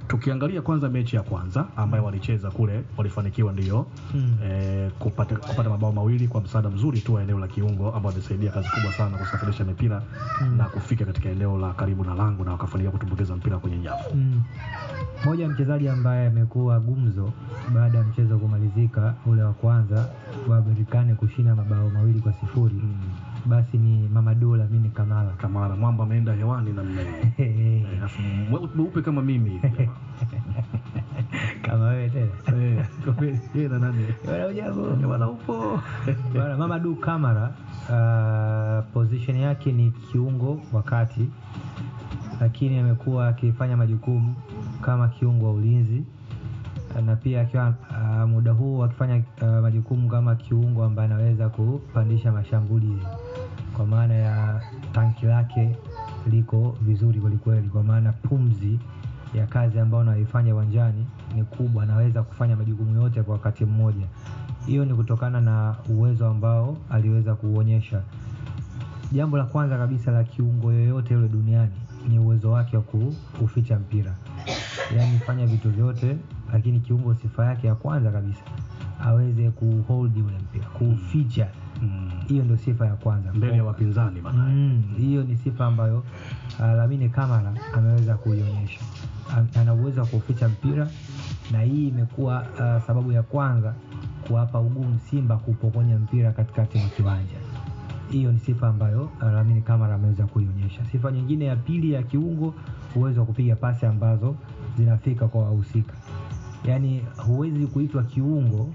Tukiangalia kwanza mechi ya kwanza ambayo walicheza kule, walifanikiwa ndio kupata mabao mawili kwa msaada mzuri tu wa eneo la kiungo ambao wamesaidia kazi kubwa sana kusafirisha mipira na kufika katika eneo la karibu na lango na wakafanikiwa kutumbukiza mpira kwenye nyavu. Moja mchezaji ambaye amekuwa gumzo baada ya mchezo kumalizika ule wa kwanza wa Berkane kushinda mabao mawili kwa sifuri basi ni Mamadou Lamine Camara. Mwamba ameenda hewani na mweupe kama mimi kama wewe tena yeye na nani wala upo bwana. Mamadou Camara position yake ni kiungo wakati, lakini amekuwa akifanya majukumu kama kiungo wa ulinzi na pia akiwa muda huu akifanya majukumu kama kiungo ambaye anaweza kupandisha mashambulizi, kwa maana ya tanki lake liko vizuri kweli, kwa maana pumzi ya kazi ambayo anaifanya uwanjani ni kubwa, anaweza kufanya majukumu yote kwa wakati mmoja. Hiyo ni kutokana na uwezo ambao aliweza kuonyesha. Jambo la kwanza kabisa la kiungo yoyote yule duniani ni uwezo wake wa kuficha mpira, yaani fanya vitu vyote, lakini kiungo sifa yake ya kwanza kabisa aweze kuhold ule mpira, kuficha. Hiyo ndio sifa ya kwanza mbele ya wapinzani bana. Hiyo ni sifa ambayo Lamine Camara ameweza kuionyesha. Ana uwezo wa kuficha mpira, na hii imekuwa sababu ya kwanza kuwapa ugumu Simba kupokonya mpira katikati ya kiwanja. Hiyo ni sifa ambayo Lamine Camara ameweza kuionyesha. Sifa nyingine ya pili ya kiungo, uwezo wa kupiga pasi ambazo zinafika kwa wahusika. Yaani huwezi kuitwa kiungo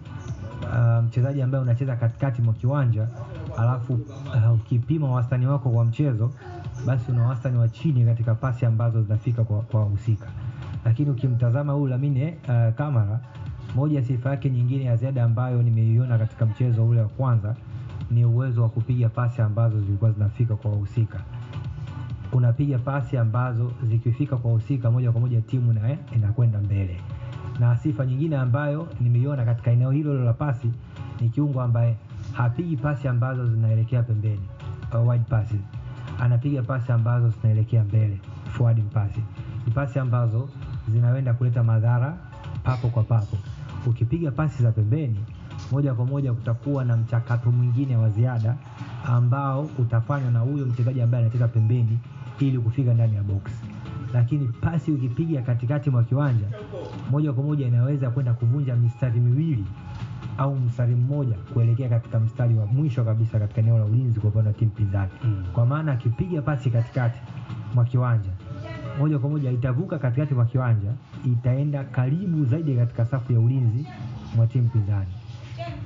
mchezaji ambaye unacheza katikati mwa kiwanja alafu ukipima wastani wako kwa mchezo basi una wastani wa chini katika pasi ambazo zinafika kwa wahusika. Lakini ukimtazama huyu Lamine Camara, moja sifa yake nyingine ya ziada ambayo nimeiona katika mchezo ule wa kwanza ni uwezo wa kupiga pasi ambazo zilikuwa zinafika kwa wahusika. Unapiga pasi ambazo zikifika kwa wahusika moja kwa moja timu na inakwenda mbele. Na sifa nyingine ambayo nimeiona katika eneo hilo la pasi ni kiungo ambaye hapigi pasi ambazo zinaelekea pembeni, wide passes. Anapiga pasi ambazo zinaelekea mbele, forward passes. Ni pasi ambazo zinaenda kuleta madhara papo kwa papo. Ukipiga pasi za pembeni, moja kwa moja kutakuwa na mchakato mwingine wa ziada ambao utafanywa na huyo mchezaji ambaye anacheza pembeni ili kufika ndani ya box. Lakini pasi ukipiga katikati mwa kiwanja, moja kwa moja inaweza kwenda kuvunja mistari miwili au mstari mmoja kuelekea katika mstari wa mwisho kabisa katika eneo la ulinzi kwa upande wa timu pinzani. Kwa maana akipiga pasi katikati mwa kiwanja, moja kwa moja itavuka katikati mwa kiwanja, itaenda karibu zaidi katika safu ya ulinzi mwa timu pinzani.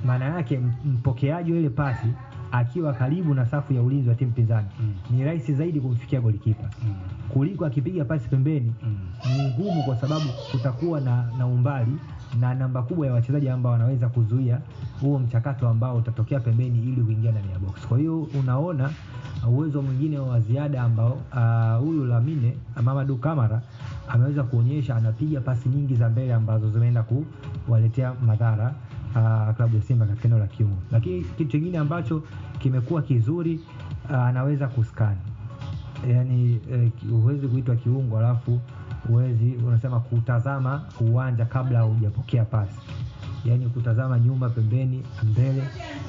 Maana yake mpokeaji wa ile pasi akiwa karibu na safu ya ulinzi wa timu pinzani ni rahisi zaidi kumfikia golikipa kuliko akipiga pasi pembeni. Ni ngumu kwa sababu kutakuwa na umbali na namba kubwa ya wachezaji ambao wanaweza kuzuia huo mchakato ambao utatokea pembeni ili kuingia ndani ya box. Kwa hiyo unaona uwezo mwingine wa ziada ambao huyu Lamine Mamadou Camara ameweza kuonyesha. Anapiga pasi nyingi za mbele ambazo zimeenda kuwaletea madhara klabu ya Simba katika eneo la kiungo. Lakini kitu kingine ambacho kimekuwa kizuri, anaweza kuskani. Yaani huwezi kuitwa kiungo alafu unasema kutazama uwanja kabla hujapokea pasi. Yaani kutazama nyuma, pembeni, mbele,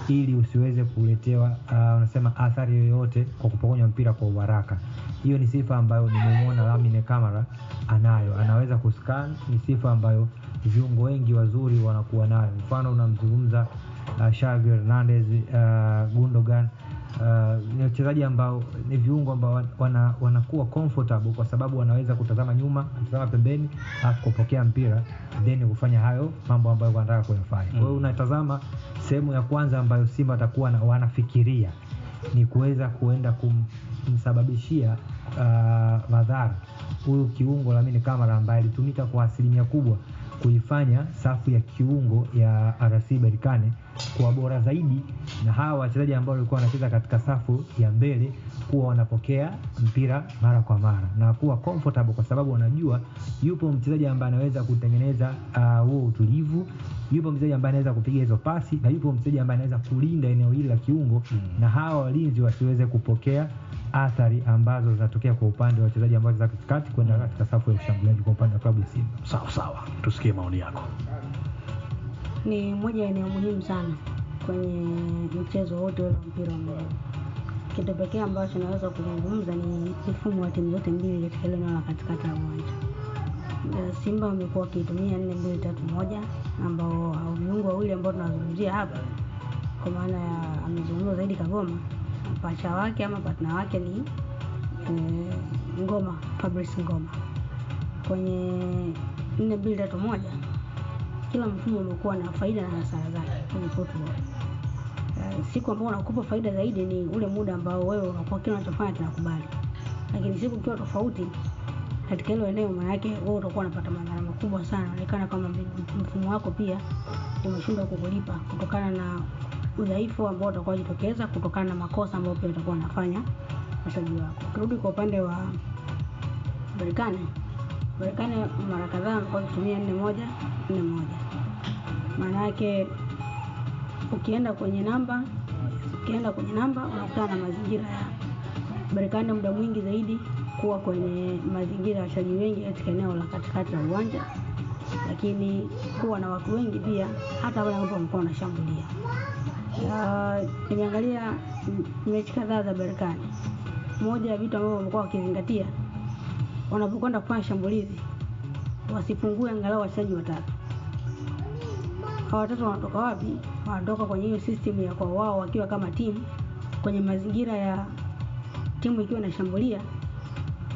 ili usiweze kuletewa unasema athari yoyote kwa kupokonya mpira kwa haraka. Hiyo ni sifa ambayo nimemwona Lamine Camara anayo. Anaweza kuscan. Ni sifa ambayo viungo wengi wazuri wanakuwa nayo. Mfano unamzungumza Xavi Hernandez, Gundogan, ni wachezaji ambao ni viungo ambao wanakuwa comfortable kwa sababu wanaweza kutazama nyuma, kutazama pembeni, kupokea mpira then kufanya hayo mambo ambayo wanataka kuyafanya. Kwa hiyo unatazama sehemu ya kwanza ambayo Simba atakuwa wanafikiria ni kuweza kuenda kumsababishia madhara huyu kiungo Lamine Camara ambaye alitumika kwa asilimia kubwa kuifanya safu ya kiungo ya RC Berkane kuwa bora zaidi, na hawa wachezaji ambao walikuwa wanacheza katika safu ya mbele kuwa wanapokea mpira mara kwa mara na kuwa comfortable, kwa sababu wanajua yupo mchezaji ambaye anaweza kutengeneza huo utulivu, yupo mchezaji ambaye anaweza kupiga hizo pasi, na yupo mchezaji ambaye anaweza kulinda eneo hili la kiungo na hawa walinzi wasiweze kupokea athari ambazo zinatokea kwa upande wa wachezaji ambao za katikati kwenda katika safu ya ushambuliaji kwa upande wa klabu ya Simba. Sawa, tusikie maoni yako. Ni moja ya eneo muhimu sana kwenye mchezo wote wa mpira wa miguu. Kitu pekee ambacho naweza kuzungumza ni mfumo wa timu zote mbili katika eneo la katikati la uwanja. Simba wamekuwa wakitumia 4-2-3-1 ambao viungo wawili ambao tunazungumzia hapa, kwa maana ya amezungumza zaidi Kagoma, pacha wake ama partner wake ni Ngoma, Fabrice Ngoma. Kwenye 4-2-3-1 kila mfumo umekuwa na faida na hasara zake kwenye football. Siku ambayo unakupa faida zaidi ni ule muda ambao wewe unakuwa kile unachofanya tunakubali. Lakini siku ikiwa tofauti katika hilo eneo, maana yake wewe utakuwa unapata madhara makubwa sana. Inaonekana kama mfumo wako pia umeshindwa kukulipa kutokana na udhaifu ambao utakuwa jitokeza kutokana na makosa ambayo pia utakuwa unafanya wachezaji wako. Kurudi kwa upande wa Berkane mara kadhaa amekuwa akitumia 4-1-4-1. Maana yake ukienda kwenye namba unakutana na mazingira ya Berkane muda mwingi zaidi kuwa kwenye mazingira ya wachezaji wengi katika eneo la katikati la uwanja, lakini kuwa na watu wengi pia hata wale ambao wamekuwa wanashambulia. Nimeangalia mechi kadhaa za Berkane. Moja ya vitu ambavyo wamekuwa wakizingatia wanapokwenda kufanya shambulizi, wasipungue angalau wachezaji watatu. Hao watatu wanatoka wapi? Wanatoka kwenye hiyo system ya kwa wao wakiwa kama timu kwenye mazingira ya timu ikiwa inashambulia,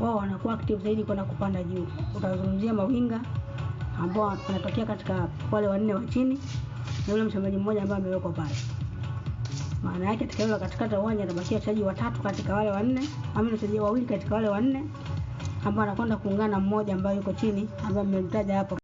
wao wanakuwa active zaidi kwenda kupanda juu. Utazungumzia mawinga ambao wanatokea katika wale wanne wa chini na yule mshambuliaji mmoja ambaye amewekwa pale. Maana yake katika ile katikati ya uwanja atabakia wachezaji watatu katika wale wanne, ama wachezaji wawili katika wale wanne ambao anakwenda kuungana mmoja ambaye yuko chini ambaye mmemtaja hapo.